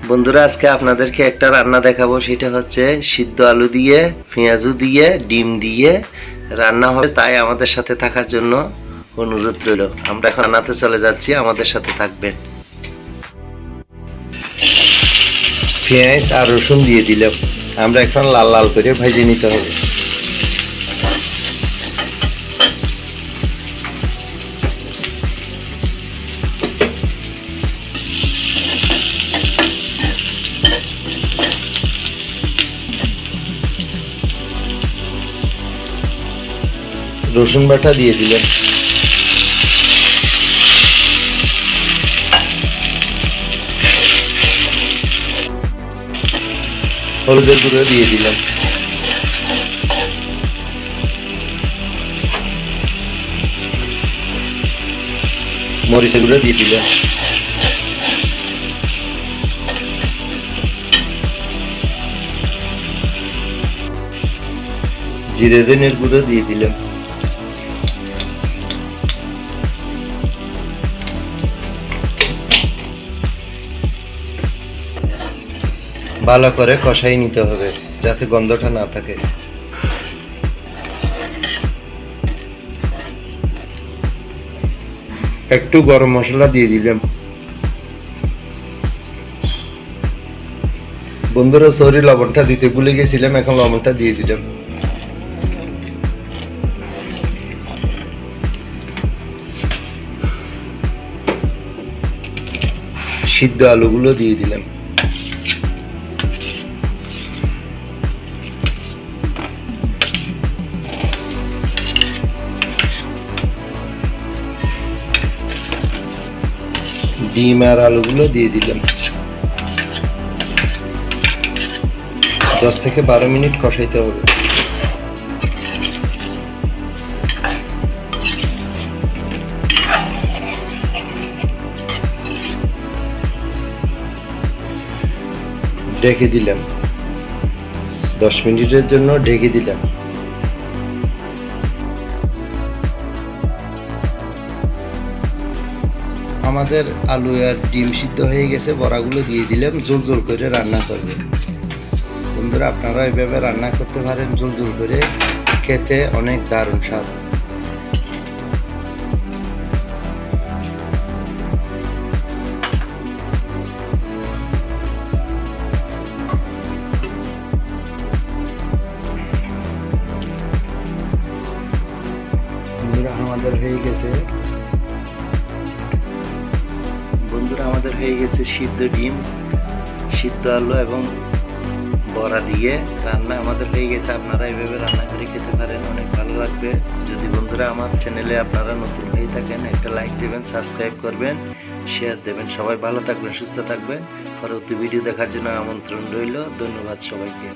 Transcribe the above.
বন্ধুরা আজকে আপনাদেরকে একটা রান্না দেখাবো, সেটা হচ্ছে সিদ্ধ আলু দিয়ে পেঁয়াজু দিয়ে ডিম দিয়ে রান্না হবে। তাই আমাদের সাথে থাকার জন্য অনুরোধ রইল। আমরা এখন রান্নাতে চলে যাচ্ছি, আমাদের সাথে থাকবেন। পেঁয়াজ আর রসুন দিয়ে দিলাম, আমরা এখন লাল লাল করে ভেজে নিতে হবে। রসুন বাটা দিয়ে দিলাম, হলুদের গুঁড়ো দিয়ে দিলাম, মরিচের গুঁড়ো দিয়ে দিলাম, জিরে ধনের গুঁড়ো দিয়ে দিলাম, ভালো করে কষাই নিতে হবে যাতে গন্ধটা না থাকে। একটু গরম মশলা দিয়ে দিলাম। বন্ধুরা সরি, লবণটা দিতে ভুলে গেছিলাম, এখন লবণটা দিয়ে দিলাম। সিদ্ধ আলুগুলো দিয়ে দিলাম, ডিম আর আলুগুলো দিয়ে দিলাম। 10 থেকে 12 মিনিট কষাইতে হবে। ঢেকে দিলাম, 10 মিনিটের জন্য ঢেকে দিলাম। আমাদের আলু আর ডিম সিদ্ধ হয়ে গেছে, বড়াগুলো দিয়ে দিলাম। জোল জোল করে রান্না করবে বন্ধুরা, আপনারা এইভাবে রান্না করতে পারেন জোল জোল করে, খেতে অনেক দারুণ স্বাদ। বন্ধুরা আমাদের হয়ে গেছে সিদ্ধ ডিম, সিদ্ধ আলু এবং বড়া দিয়ে রান্না আমাদের হয়ে গেছে। আপনারা এইভাবে রান্না করে খেতে পারেন, অনেক ভালো লাগবে। যদি বন্ধুরা আমার চ্যানেলে আপনারা নতুন হয়ে থাকেন, একটা লাইক দেবেন, সাবস্ক্রাইব করবেন, শেয়ার দেবেন। সবাই ভালো থাকবেন, সুস্থ থাকবেন। পরবর্তী ভিডিও দেখার জন্য আমন্ত্রণ রইল। ধন্যবাদ সবাইকে।